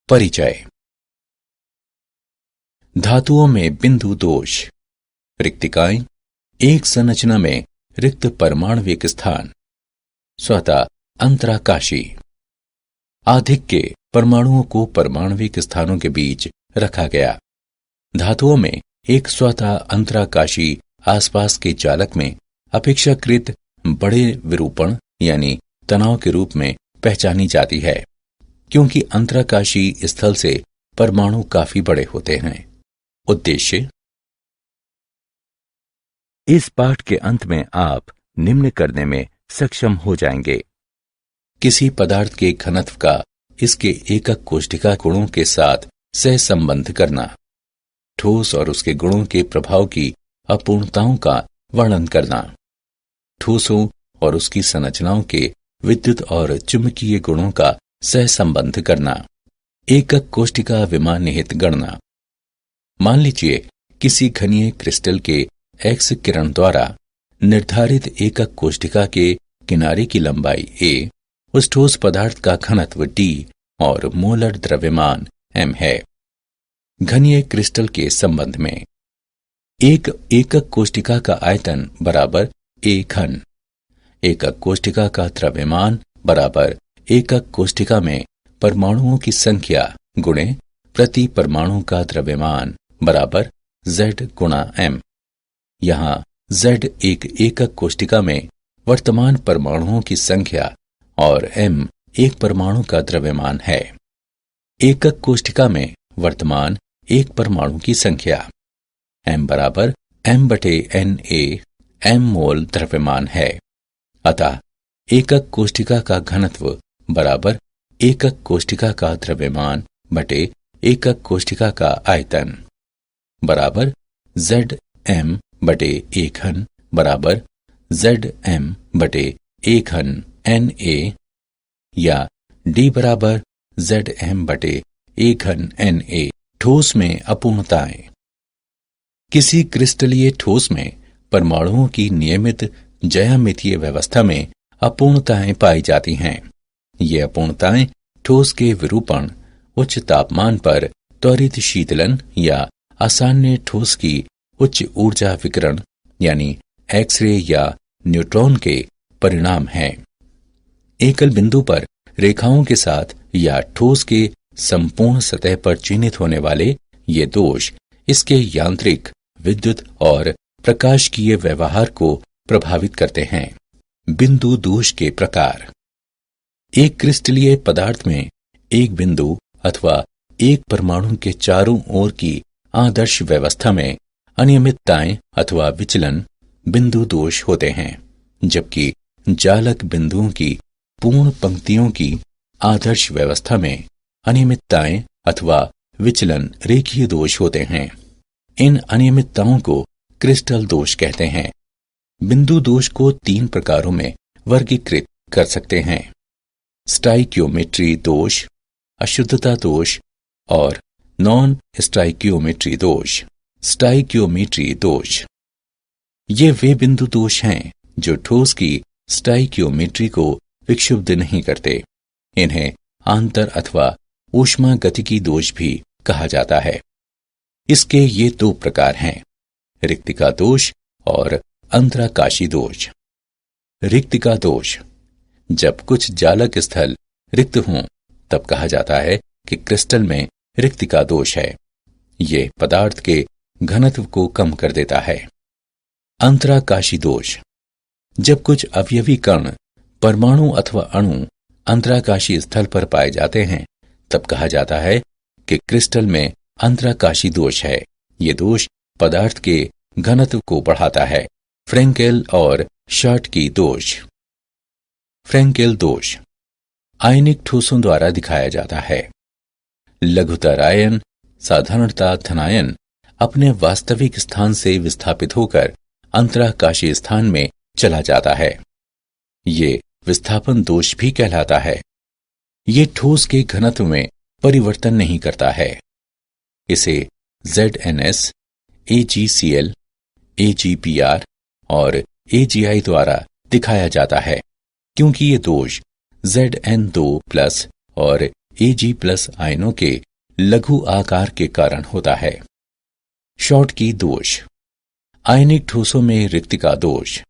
परिचय। धातुओं में बिंदु दोष। रिक्तिकाएं, एक संरचना में रिक्त परमाणविक स्थान, स्वतः अंतराकाशी। आधिक्य परमाणुओं को परमाणविक स्थानों के बीच रखा गया। धातुओं में एक स्वतः अंतराकाशी आसपास के जालक में अपेक्षाकृत बड़े विरूपण यानी तनाव के रूप में पहचानी जाती है, क्योंकि अंतराकाशी स्थल से परमाणु काफी बड़े होते हैं। उद्देश्य। इस पाठ के अंत में आप निम्न करने में सक्षम हो जाएंगे। किसी पदार्थ के घनत्व का इसके एकक कोष्ठिका गुणों के साथ सहसंबंध करना, ठोस और उसके गुणों के प्रभाव की अपूर्णताओं का वर्णन करना, ठोसों और उसकी संरचनाओं के विद्युत और चुंबकीय गुणों का सहसंबंध करना, एकक कोष्ठिका विमान निहित गणना। मान लीजिए किसी घनीय क्रिस्टल के एक्स किरण द्वारा निर्धारित एकक कोष्ठिका के किनारे की लंबाई a, उस ठोस पदार्थ का घनत्व d और मोलर द्रव्यमान m है। घनीय क्रिस्टल के संबंध में एक एकक कोष्ठिका का आयतन बराबर a घन, एकक कोष्ठिका का द्रव्यमान बराबर एकक कोष्ठिका में परमाणुओं की संख्या गुणे प्रति परमाणु का द्रव्यमान बराबर z गुणा m। यहाँ z एक एकक कोष्ठिका में वर्तमान परमाणुओं की संख्या और m एक परमाणु का द्रव्यमान है। एकक कोष्ठिका में वर्तमान एक परमाणु की संख्या m बराबर m/Na m मोल द्रव्यमान है। अतः एकक कोष्ठिका का घनत्व बराबर एकक कोष्ठिका का द्रव्यमान बटे एकक कोष्ठिका का आयतन बराबर Zm बटे a घन बराबर Zm बटे a घन Na या d बराबर Zm बटे a घन Na। ठोस में अपूर्णताएं। किसी क्रिस्टलीय ठोस में परमाणुओं की नियमित ज्यामितीय व्यवस्था में अपूर्णताएं पाई जाती हैं। ये अपूर्णताएं ठोस के विरूपण, उच्च तापमान पर त्वरित शीतलन या आसान्य ठोस की उच्च ऊर्जा विकिरण यानी एक्सरे या न्यूट्रॉन के परिणाम हैं। एकल बिंदु पर रेखाओं के साथ या ठोस के संपूर्ण सतह पर चिन्हित होने वाले ये दोष इसके यांत्रिक, विद्युत और प्रकाशिकीय व्यवहार को प्रभावित करते हैं। बिंदु दोष के प्रकार। एक क्रिस्टलीय पदार्थ में एक बिंदु अथवा एक परमाणु के चारों ओर की आदर्श व्यवस्था में अनियमितताएं अथवा विचलन बिंदु दोष होते हैं, जबकि जालक बिंदुओं की पूर्ण पंक्तियों की आदर्श व्यवस्था में अनियमितताएं अथवा विचलन रेखीय दोष होते हैं। इन अनियमितताओं को क्रिस्टल दोष कहते हैं। बिंदु दोष को 3 प्रकारों में वर्गीकृत कर सकते हैं: स्टाइकियोमेट्री दोष, अशुद्धता दोष और नॉन स्टाइकियोमेट्री दोष। स्टाइकियोमेट्री दोष ये वे बिंदु दोष हैं जो ठोस की स्टाइकियोमेट्री को विक्षुब्ध नहीं करते। इन्हें आंतर अथवा ऊष्मा गतिकी दोष भी कहा जाता है। इसके ये 2 प्रकार हैं: रिक्तिका दोष और अंतराकाशी दोष। रिक्तिका दोष। जब कुछ जालक स्थल रिक्त हों तब कहा जाता है कि क्रिस्टल में रिक्तिका दोष है। ये पदार्थ के घनत्व को कम कर देता है। अंतराकाशी दोष। जब कुछ अवयवी कण, परमाणु अथवा अणु अंतराकाशी स्थल पर पाए जाते हैं तब कहा जाता है कि क्रिस्टल में अंतराकाशी दोष है। ये दोष पदार्थ के घनत्व को बढ़ाता है। फ्रेंकेल और शॉटकी दोष। फ्रेंकेल दोष आयनिक ठोसों द्वारा दिखाया जाता है। लघुतर आयन, साधारणतः धनायन, अपने वास्तविक स्थान से विस्थापित होकर अंतराकाशी स्थान में चला जाता है। ये विस्थापन दोष भी कहलाता है। ये ठोस के घनत्व में परिवर्तन नहीं करता है। इसे ZnS, AgCl, AgBr और AgI द्वारा दिखाया जाता है, क्योंकि ये दोष Zn2+ और Ag+ आयनों के लघु आकार के कारण होता है। शॉटकी दोष, आयनिक ठोसों में रिक्तिका दोष।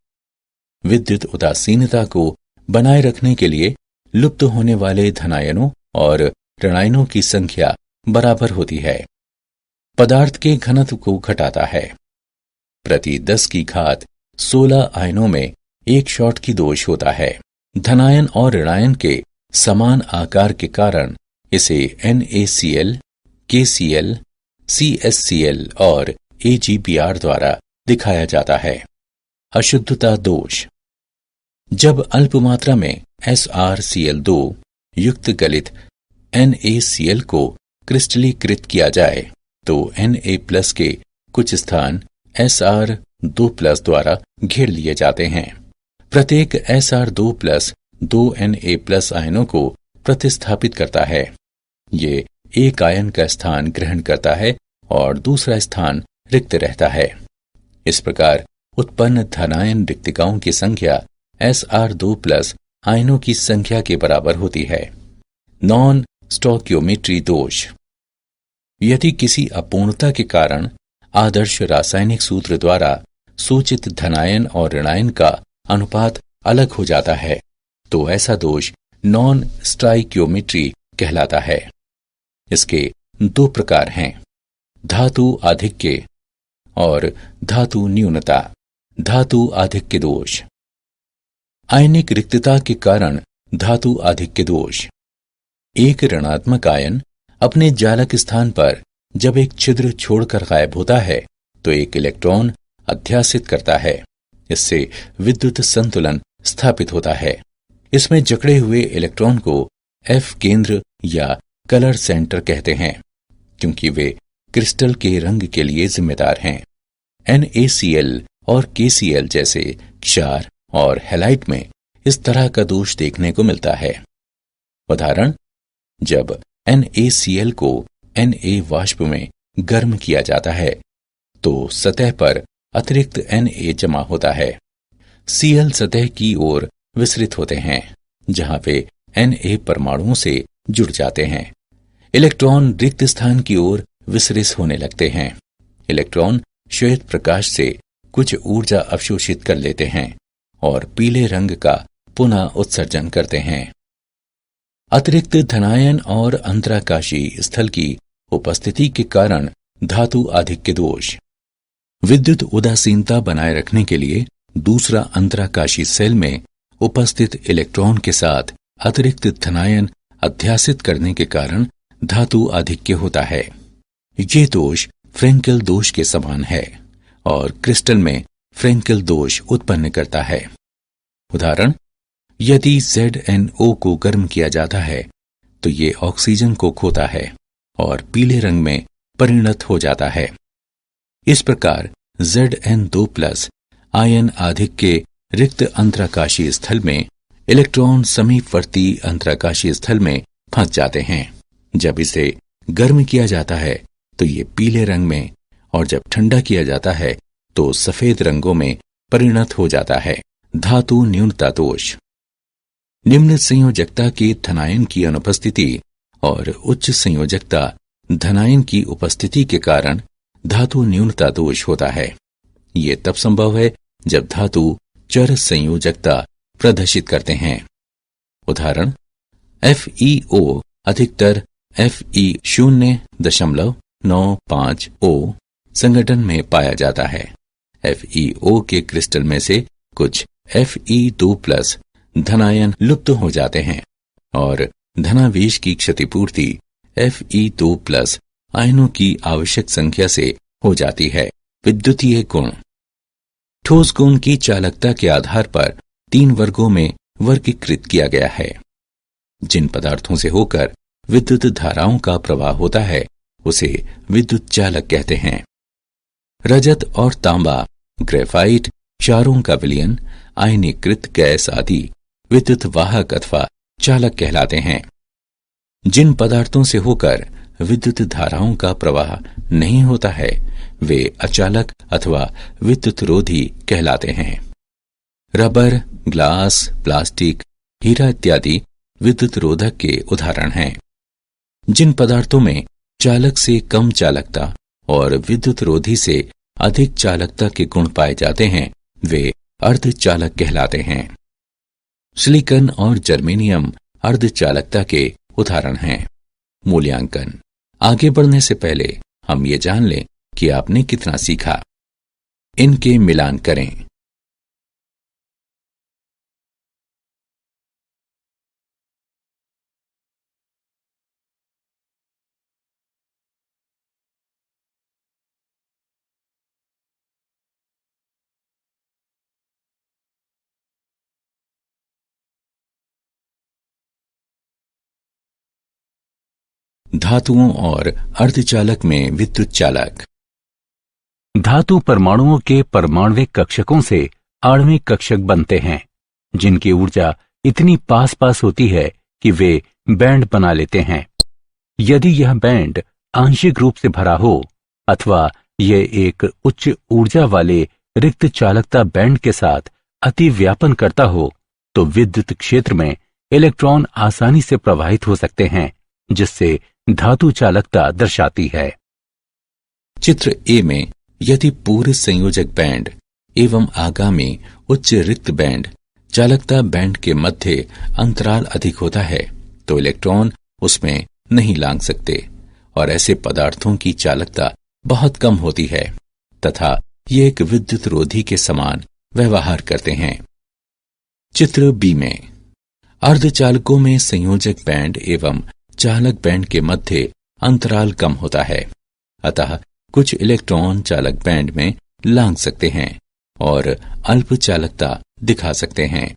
विद्युत उदासीनता को बनाए रखने के लिए लुप्त होने वाले धनायनों और ऋणायनों की संख्या बराबर होती है। पदार्थ के घनत्व को घटाता है। प्रति 10 की घात 16 आयनों में एक शॉटकी दोष होता है। धनायन और ऋणायन के समान आकार के कारण इसे NaCl, KCl, CSCl और AgBr द्वारा दिखाया जाता है। अशुद्धता दोष, जब अल्प मात्रा में SrCl2 युक्त गलित NaCl को क्रिस्टलीकृत किया जाए तो Na+ के कुछ स्थान Sr2+ द्वारा घेर लिए जाते हैं। प्रत्येक Sr2+ 2 Na+ आयनों को प्रतिस्थापित करता है। ये एक आयन का स्थान ग्रहण करता है और दूसरा स्थान रिक्त रहता है। इस प्रकार उत्पन्न धनायन रिक्तिकाओं की संख्या Sr2+ आयनों की संख्या के बराबर होती है। नॉन स्टोइकियोमेट्री दोष, यदि किसी अपूर्णता के कारण आदर्श रासायनिक सूत्र द्वारा सूचित धनायन और ऋणायन का अनुपात अलग हो जाता है तो ऐसा दोष नॉन स्टोइकियोमेट्री कहलाता है। इसके 2 प्रकार हैं, धातु आधिक्य और धातु न्यूनता। धातु आधिक्य दोष, आयनिक रिक्तता के कारण धातु आधिक्य दोष। एक ऋणात्मक आयन अपने जालक स्थान पर जब एक छिद्र छोड़कर गायब होता है तो एक इलेक्ट्रॉन अध्यासित करता है। इससे विद्युत संतुलन स्थापित होता है। इसमें जकड़े हुए इलेक्ट्रॉन को F केंद्र या कलर सेंटर कहते हैं, क्योंकि वे क्रिस्टल के रंग के लिए जिम्मेदार हैं। NaCl और KCl जैसे क्षार और हैलाइड में इस तरह का दोष देखने को मिलता है। उदाहरण, जब NaCl को Na वाष्प में गर्म किया जाता है तो सतह पर अतिरिक्त Na जमा होता है। Cl सतह की ओर विसरित होते हैं, जहां वे Na परमाणुओं से जुड़ जाते हैं। इलेक्ट्रॉन रिक्त स्थान की ओर विसरित होने लगते हैं। इलेक्ट्रॉन श्वेत प्रकाश से कुछ ऊर्जा अवशोषित कर लेते हैं और पीले रंग का पुनः उत्सर्जन करते हैं। अतिरिक्त धनायन और अंतराकाशी स्थल की उपस्थिति के कारण धातु आधिक्य दोष। विद्युत उदासीनता बनाए रखने के लिए दूसरा अंतराकाशी सेल में उपस्थित इलेक्ट्रॉन के साथ अतिरिक्त धनायन अध्यासित करने के कारण धातु आधिक्य होता है। ये दोष फ्रेंकेल दोष के समान है और क्रिस्टल में फ्रेंकेल दोष उत्पन्न करता है। उदाहरण, यदि ZnO को गर्म किया जाता है तो ये ऑक्सीजन को खोता है और पीले रंग में परिणत हो जाता है। इस प्रकार Zn2+ आयन आधिक्य रिक्त अंतराकाशी स्थल में इलेक्ट्रॉन समीपवर्ती अंतराकाशी स्थल में फंस जाते हैं। जब इसे गर्म किया जाता है तो ये पीले रंग में और जब ठंडा किया जाता है तो सफेद रंगों में परिणत हो जाता है। धातु न्यूनता दोष, निम्न संयोजकता के धनायन की अनुपस्थिति और उच्च संयोजकता धनायन की उपस्थिति के कारण धातु न्यूनता दोष होता है। ये तब संभव है जब धातु चर संयोजकता प्रदर्शित करते हैं। उदाहरण, FeO अधिकतर Fe0.95O संगठन में पाया जाता है। FeO के क्रिस्टल में से कुछ Fe2+ धनायन लुप्त हो जाते हैं और धनावेश की क्षतिपूर्ति Fe2+ आयनों की आवश्यक संख्या से हो जाती है। विद्युतीय गुण, ठोस गुण की चालकता के आधार पर 3 वर्गों में वर्गीकृत किया गया है। जिन पदार्थों से होकर विद्युत धाराओं का प्रवाह होता है उसे विद्युत चालक कहते हैं। रजत और तांबा, ग्रेफाइट, क्षारों का विलयन, आयनीकृत गैस आदि विद्युत वाहक अथवा चालक कहलाते हैं। जिन पदार्थों से होकर विद्युत धाराओं का प्रवाह नहीं होता है वे अचालक अथवा विद्युत रोधी कहलाते हैं। रबर, ग्लास, प्लास्टिक, हीरा इत्यादि विद्युत रोधक के उदाहरण हैं। जिन पदार्थों में चालक से कम चालकता और विद्युत रोधी से अधिक चालकता के गुण पाए जाते हैं वे अर्धचालक कहलाते हैं। सिलिकॉन और जर्मेनियम अर्धचालकता के उदाहरण हैं। मूल्यांकन। आगे बढ़ने से पहले हम ये जान लें कि आपने कितना सीखा। इनके मिलान करें। धातुओं और अर्धचालक में विद्युत चालक। धातु परमाणुओं के परमाणविक कक्षकों से आणविक कक्षक बनते हैं, जिनकी ऊर्जा इतनी पास पास होती है कि वे बैंड बना लेते हैं। यदि यह बैंड आंशिक रूप से भरा हो अथवा यह एक उच्च ऊर्जा वाले रिक्त चालकता बैंड के साथ अतिव्यापन करता हो तो विद्युत क्षेत्र में इलेक्ट्रॉन आसानी से प्रवाहित हो सकते हैं, जिससे धातु चालकता दर्शाती है। चित्र ए में यदि पूरे संयोजक बैंड एवं आगामी उच्च रिक्त बैंड चालकता बैंड के मध्य अंतराल अधिक होता है तो इलेक्ट्रॉन उसमें नहीं लांघ सकते और ऐसे पदार्थों की चालकता बहुत कम होती है तथा ये एक विद्युत रोधी के समान व्यवहार करते हैं। चित्र बी में अर्धचालकों में संयोजक बैंड एवं चालक बैंड के मध्य अंतराल कम होता है, अतः कुछ इलेक्ट्रॉन चालक बैंड में लांघ सकते हैं और अल्प चालकता दिखा सकते हैं।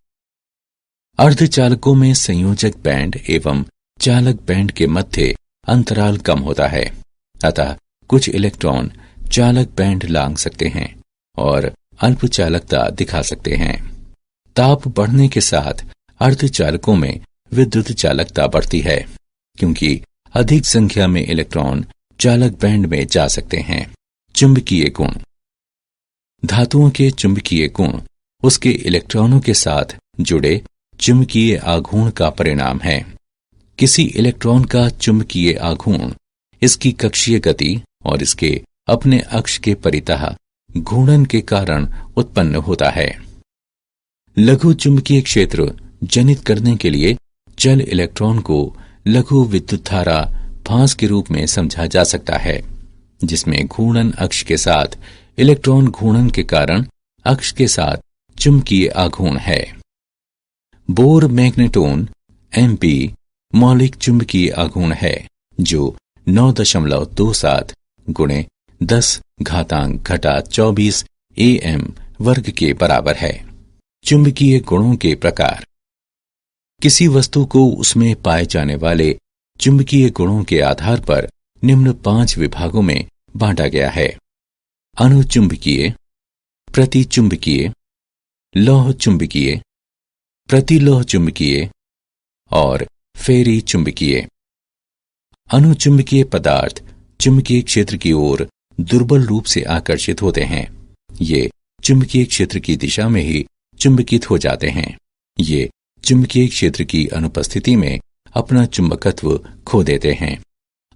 अर्धचालकों में संयोजक बैंड एवं चालक बैंड के मध्य अंतराल कम होता है, अतः कुछ इलेक्ट्रॉन चालक बैंड लांघ सकते हैं और अल्प चालकता दिखा सकते हैं। ताप बढ़ने के साथ अर्धचालकों में विद्युत चालकता बढ़ती है, क्योंकि अधिक संख्या में इलेक्ट्रॉन चालक बैंड में जा सकते हैं। चुंबकीय गुण। धातुओं के चुंबकीय गुण उसके इलेक्ट्रॉनों के साथ जुड़े चुंबकीय आघूर्ण का परिणाम है। किसी इलेक्ट्रॉन का चुंबकीय आघूर्ण इसकी कक्षीय गति और इसके अपने अक्ष के परितः घूर्णन के कारण उत्पन्न होता है। लघु चुंबकीय क्षेत्र जनित करने के लिए चल इलेक्ट्रॉन को लघु विद्युत धारा फांस के रूप में समझा जा सकता है, जिसमें घूर्णन अक्ष के साथ इलेक्ट्रॉन घूर्णन के कारण अक्ष के साथ चुंबकीय आघूर्ण है। बोर मैग्नेटोन MP मौलिक चुंबकीय आघूर्ण है जो 9.27 गुणे 10⁻24 AM वर्ग के बराबर है। चुंबकीय गुणों के प्रकार। किसी वस्तु को उसमें पाए जाने वाले चुंबकीय गुणों के आधार पर निम्न 5 विभागों में बांटा गया है। अनुचुंबकीय, प्रतिचुंबकीय, लौह चुंबकीय, प्रतिलौह चुंबकीय और फेरी चुंबकीय। अनुचुंबकीय पदार्थ चुंबकीय क्षेत्र की ओर दुर्बल रूप से आकर्षित होते हैं। ये चुंबकीय क्षेत्र की दिशा में ही चुंबकित हो जाते हैं। ये चुंबकीय क्षेत्र की अनुपस्थिति में अपना चुंबकत्व खो देते हैं।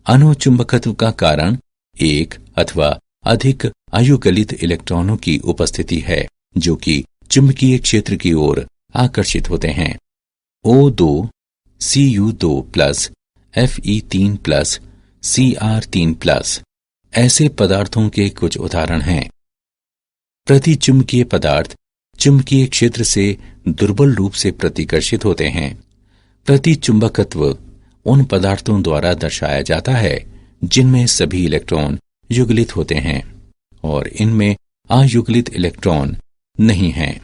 अनुचुंबकत्व का कारण एक अथवा अधिक अयुगलित इलेक्ट्रॉनों की उपस्थिति है जो कि चुंबकीय क्षेत्र की ओर आकर्षित होते हैं। O2 Cu2+ Fe3+ Cr3+ ऐसे पदार्थों के कुछ उदाहरण हैं। प्रतिचुंबकीय पदार्थ चुंबकीय क्षेत्र से दुर्बल रूप से प्रतिकर्षित होते हैं। प्रतिचुंबकत्व उन पदार्थों द्वारा दर्शाया जाता है जिनमें सभी इलेक्ट्रॉन युगलित होते हैं और इनमें अयुगलित इलेक्ट्रॉन नहीं हैं।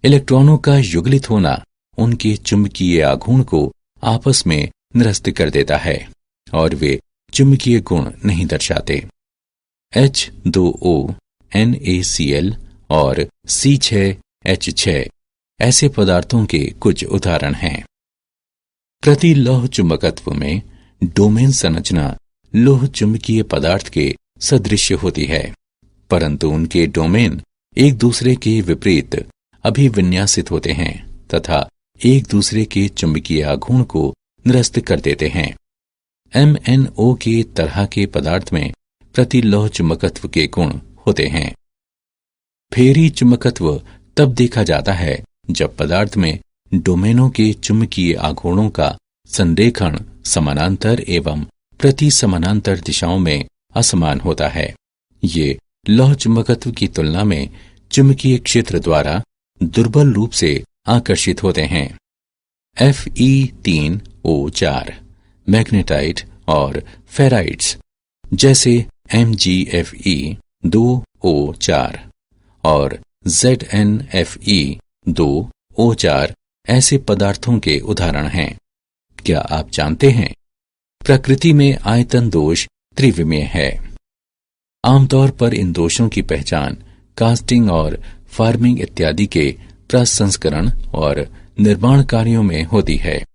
इलेक्ट्रॉनों का युगलित होना उनके चुंबकीय आघूर्ण को आपस में निरस्त कर देता है और वे चुंबकीय गुण नहीं दर्शाते। H2O NaCl और C6H6 ऐसे पदार्थों के कुछ उदाहरण हैं। प्रतिलौह चुंबकत्व में डोमेन संरचना लोह चुंबकीय पदार्थ के सदृश होती है, परंतु उनके डोमेन एक दूसरे के विपरीत अभिविन्यासित होते हैं तथा एक दूसरे के चुंबकीय आघूर्ण को निरस्त कर देते हैं। MnO के तरह के पदार्थ में प्रतिलोह चुंबकत्व के गुण होते हैं। फेरी चुंबकत्व तब देखा जाता है जब पदार्थ में डोमेनों के चुंबकीय आघूर्णों का संरेखण समानांतर एवं प्रति समानांतर दिशाओं में असमान होता है। ये लौह चुंबकत्व की तुलना में चुंबकीय क्षेत्र द्वारा दुर्बल रूप से आकर्षित होते हैं। Fe3O4 मैग्नेटाइट और फेराइट्स जैसे MgFe2O4 और ZnFe2O4 ऐसे पदार्थों के उदाहरण हैं। क्या आप जानते हैं प्रकृति में आयतन दोष त्रिविमीय है। आमतौर पर इन दोषों की पहचान कास्टिंग और फार्मिंग इत्यादि के प्रसंस्करण और निर्माण कार्यों में होती है।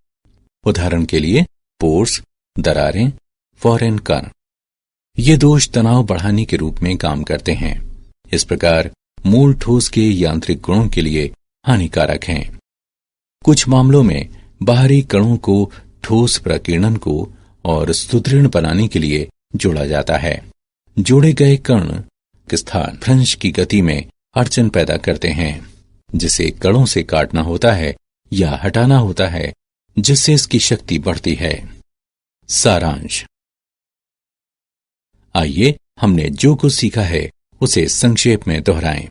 उदाहरण के लिए पोर्स, दरारें, फॉरेन कण। ये दोष तनाव बढ़ाने के रूप में काम करते हैं। इस प्रकार मूल ठोस के यांत्रिक गुणों के लिए हानिकारक हैं। कुछ मामलों में बाहरी कणों को ठोस प्रकीर्णन को और सुदृढ़ बनाने के लिए जोड़ा जाता है। जोड़े गए कण स्थान भ्रंश की गति में अड़चन पैदा करते हैं, जिसे कणों से काटना होता है या हटाना होता है, जिससे इसकी शक्ति बढ़ती है। सारांश। आइए हमने जो कुछ सीखा है उसे संक्षेप में दोहराएं।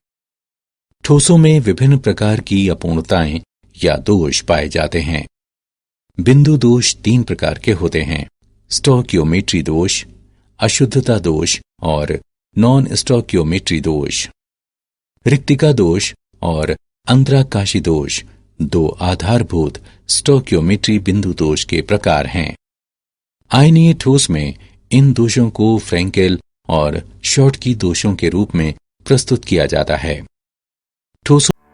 ठोसों में विभिन्न प्रकार की अपूर्णताएं या दोष पाए जाते हैं। बिंदु दोष 3 प्रकार के होते हैं: स्टोकियोमेट्री दोष, अशुद्धता दोष और नॉन स्टोकियोमेट्री दोष। रिक्तिका दोष और अंतराकाशी दोष 2 आधारभूत स्टोकियोमेट्री बिंदु दोष के प्रकार हैं। आयनीय ठोस में इन दोषों को फ्रैंकेल और शॉर्टकी दोषों के रूप में प्रस्तुत किया जाता है। ठोसों